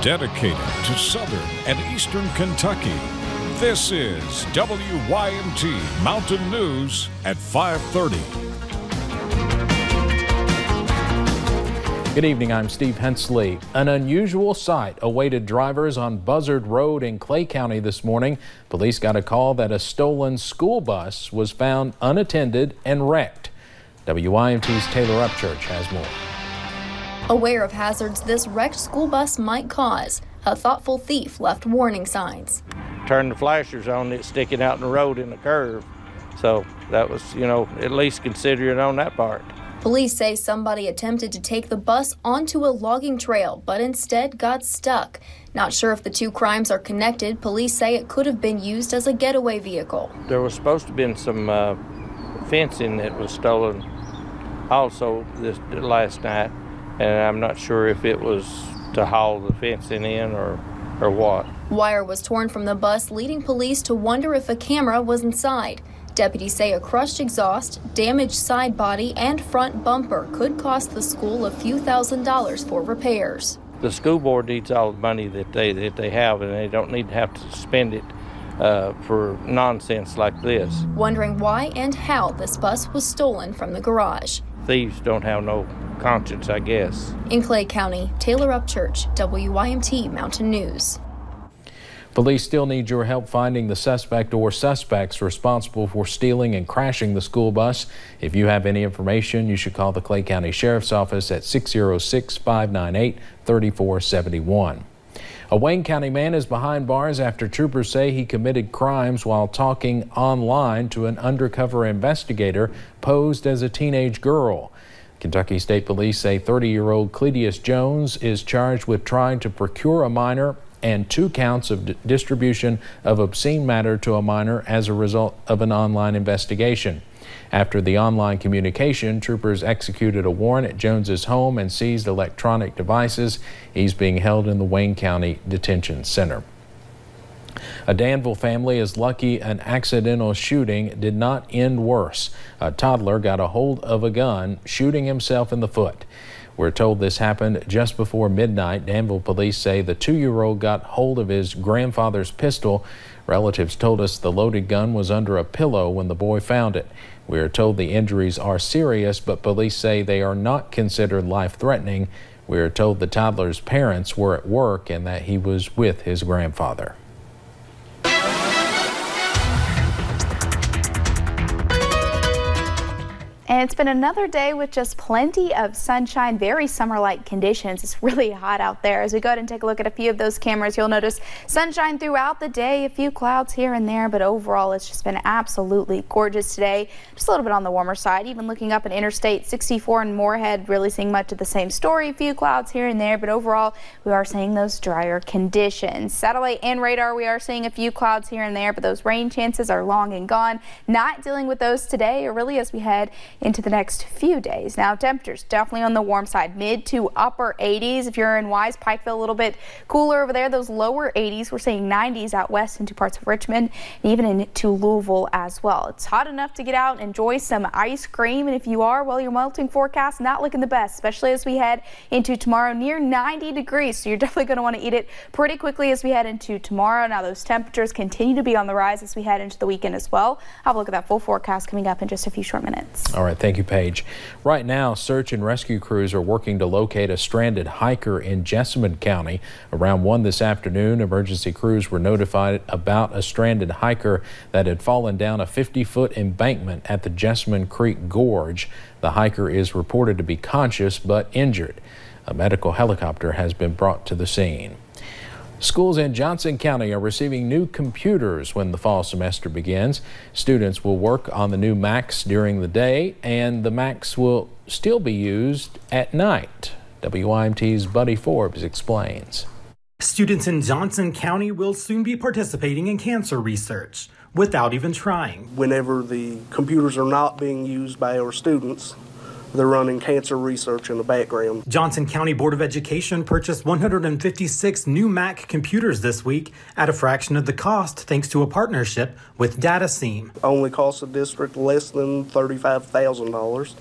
dedicated to southern and eastern Kentucky. This is WYMT Mountain News at 5:30. Good evening, I'm Steve Hensley. An unusual sight awaited drivers on Buzzard Road in Clay County this morning. Police got a call that a stolen school bus was found unattended and wrecked. WYMT's Taylor Upchurch has more. Aware of hazards this wrecked school bus might cause, a thoughtful thief left warning signs. Turn the flashers on, it's sticking out in the road in the curve. So that was, at least consider it on that part. Police say somebody attempted to take the bus onto a logging trail, but instead got stuck. Not sure if the two crimes are connected. Police say it could have been used as a getaway vehicle. There was supposed to have been some fencing that was stolen also this last night, and I'm not sure if it was to haul the fencing in or what. Wire was torn from the bus, leading police to wonder if a camera was inside. Deputies say a crushed exhaust, damaged side body, and front bumper could cost the school a few $1,000s for repairs. The school board needs all the money that they have, and they don't need to have to spend it for nonsense like this. Wondering why and how this bus was stolen from the garage. Thieves don't have no conscience, I guess. In Clay County, Taylor Upchurch, WYMT Mountain News. Police still need your help finding the suspect or suspects responsible for stealing and crashing the school bus. If you have any information, you should call the Clay County Sheriff's Office at 606-598-3471. A Wayne County man is behind bars after troopers say he committed crimes while talking online to an undercover investigator posed as a teenage girl. Kentucky State Police say 30-year-old Cledius Jones is charged with trying to procure a minor and 2 counts of distribution of obscene matter to a minor as a result of an online investigation. After the online communication, troopers executed a warrant at Jones's home and seized electronic devices. He's being held in the Wayne County Detention Center. A Danville family is lucky an accidental shooting did not end worse. A toddler got a hold of a gun, shooting himself in the foot. We're told this happened just before midnight. Danville police say the 2-year-old got hold of his grandfather's pistol. Relatives told us the loaded gun was under a pillow when the boy found it. We are told the injuries are serious, but police say they are not considered life-threatening. We are told the toddler's parents were at work and that he was with his grandfather. And it's been another day with just plenty of sunshine, very summer-like conditions. It's really hot out there. As we go ahead and take a look at a few of those cameras, you'll notice sunshine throughout the day, a few clouds here and there, but overall it's just been absolutely gorgeous today. Just a little bit on the warmer side, even looking up at Interstate 64 in Moorhead, really seeing much of the same story, a few clouds here and there, but overall we are seeing those drier conditions. Satellite and radar, we are seeing a few clouds here and there, but those rain chances are long and gone. Not dealing with those today, or really as we head into the next few days. Now temperatures definitely on the warm side, mid to upper 80s. If you're in Wise, Pikeville, a little bit cooler over there. Those lower 80s, we're seeing 90s out west into parts of Richmond and even into Louisville as well. It's hot enough to get out and enjoy some ice cream, and if you are, well, your melting forecast not looking the best, especially as we head into tomorrow, near 90 degrees. So you're definitely going to want to eat it pretty quickly as we head into tomorrow. Now those temperatures continue to be on the rise as we head into the weekend as well. I'll have a look at that full forecast coming up in just a few short minutes. All right, thank you, Paige. Right now, search and rescue crews are working to locate a stranded hiker in Jessamine County. Around 1 this afternoon, emergency crews were notified about a stranded hiker that had fallen down a 50-foot embankment at the Jessamine Creek Gorge. The hiker is reported to be conscious but injured. A medical helicopter has been brought to the scene. Schools in Johnson County are receiving new computers when the fall semester begins. Students will work on the new Macs during the day, and the Macs will still be used at night. WYMT's Buddy Forbes explains. Students in Johnson County will soon be participating in cancer research without even trying. Whenever the computers are not being used by our students, they're running cancer research in the background. Johnson County Board of Education purchased 156 new Mac computers this week at a fraction of the cost thanks to a partnership with DataSeam. Only cost the district less than $35,000.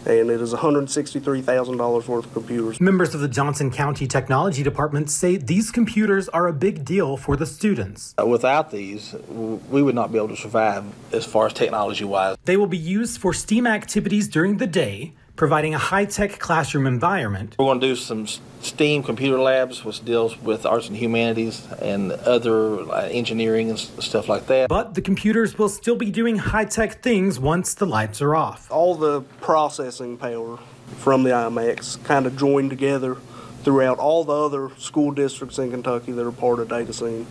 and it is $163,000 worth of computers. Members of the Johnson County Technology Department say these computers are a big deal for the students. Without these, we would not be able to survive as far as technology-wise. They will be used for STEAM activities during the day, providing a high-tech classroom environment. We're going to do some STEAM computer labs, which deals with arts and humanities and other engineering and stuff like that. But the computers will still be doing high-tech things once the lights are off. All the processing power from the iMacs kind of joined together throughout all the other school districts in Kentucky that are part of Data Scene,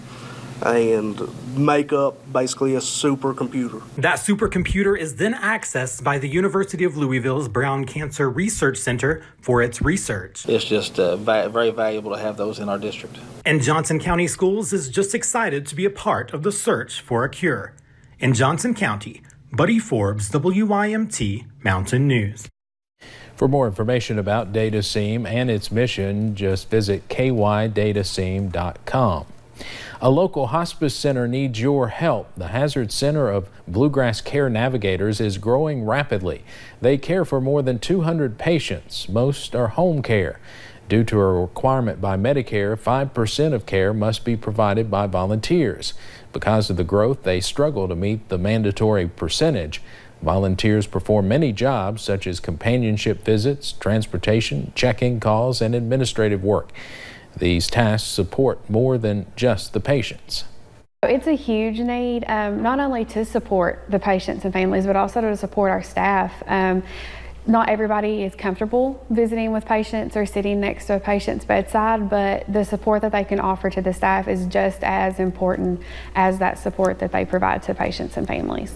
and make up basically a supercomputer. That supercomputer is then accessed by the University of Louisville's Brown Cancer Research Center for its research. It's just very valuable to have those in our district. And Johnson County Schools is just excited to be a part of the search for a cure. In Johnson County, Buddy Forbes, WYMT Mountain News. For more information about DataSeam and its mission, just visit kydataseam.com. A local hospice center needs your help. The Hazard Center of Bluegrass Care Navigators is growing rapidly. They care for more than 200 patients. Most are home care. Due to a requirement by Medicare, 5% of care must be provided by volunteers. Because of the growth, they struggle to meet the mandatory percentage. Volunteers perform many jobs such as companionship visits, transportation, check-in calls, and administrative work. These tasks support more than just the patients. It's a huge need, not only to support the patients and families, but also to support our staff. Not everybody is comfortable visiting with patients or sitting next to a patient's bedside, but the support that they can offer to the staff is just as important as that support that they provide to patients and families.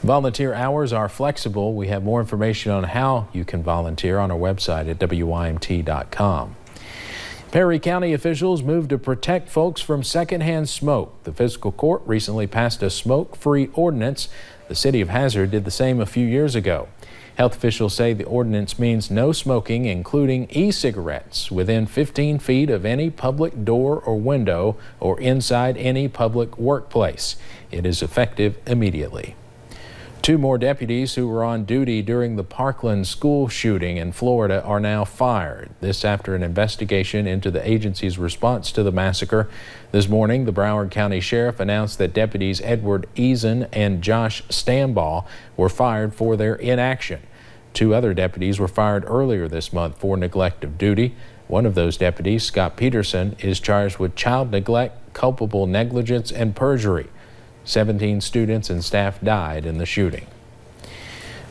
Volunteer hours are flexible. We have more information on how you can volunteer on our website at WYMT.com. Perry County officials moved to protect folks from secondhand smoke. The fiscal court recently passed a smoke-free ordinance. The city of Hazard did the same a few years ago. Health officials say the ordinance means no smoking, including e-cigarettes, within 15 feet of any public door or window or inside any public workplace. It is effective immediately. 2 more deputies who were on duty during the Parkland school shooting in Florida are now fired. This after an investigation into the agency's response to the massacre. This morning, the Broward County Sheriff announced that deputies Edward Eason and Josh Stambaugh were fired for their inaction. 2 other deputies were fired earlier this month for neglect of duty. One of those deputies, Scott Peterson, is charged with child neglect, culpable negligence, and perjury. 17 students and staff died in the shooting.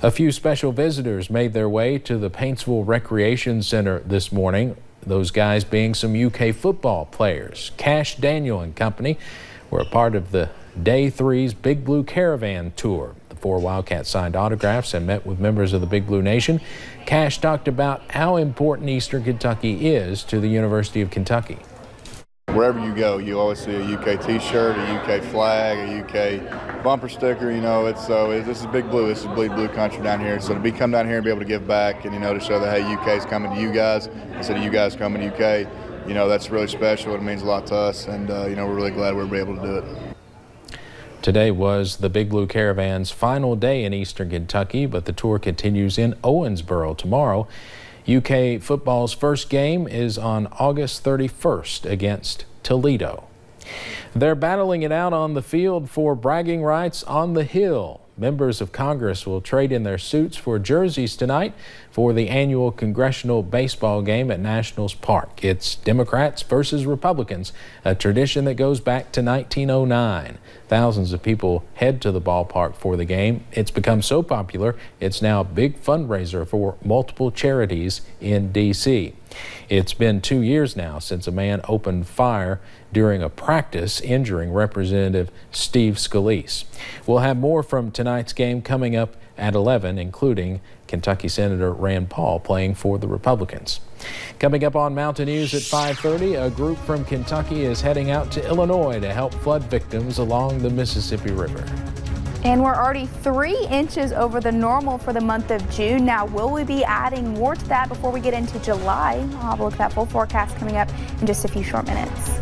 A few special visitors made their way to the Paintsville Recreation Center this morning. Those guys being some UK football players. Cash Daniel and company were a part of the Day 3's Big Blue Caravan tour. The 4 Wildcats signed autographs and met with members of the Big Blue Nation. Cash talked about how important Eastern Kentucky is to the University of Kentucky. Wherever you go, you always see a UK t-shirt, a UK flag, a UK bumper sticker. You know, this is Big Blue. This is Bleed Blue country down here. So to come down here and be able to give back and, to show that, hey, UK's coming to you guys instead of you guys coming to UK, that's really special. It means a lot to us, and, we're really glad we were able to do it. Today was the Big Blue Caravan's final day in Eastern Kentucky, but the tour continues in Owensboro tomorrow. UK football's first game is on August 31st against Toledo. They're battling it out on the field for bragging rights on the Hill. Members of Congress will trade in their suits for jerseys tonight for the annual Congressional Baseball game at Nationals Park. It's Democrats versus Republicans, a tradition that goes back to 1909. Thousands of people head to the ballpark for the game. It's become so popular, it's now a big fundraiser for multiple charities in D.C. It's been 2 years now since a man opened fire during a practice, injuring Representative Steve Scalise. We'll have more from tonight's game coming up at 11, including Kentucky Senator Rand Paul playing for the Republicans. Coming up on Mountain News at 5:30, a group from Kentucky is heading out to Illinois to help flood victims along the Mississippi River. And we're already 3 inches over the normal for the month of June. Now, will we be adding more to that before we get into July? I'll have a look at that full forecast coming up in just a few short minutes.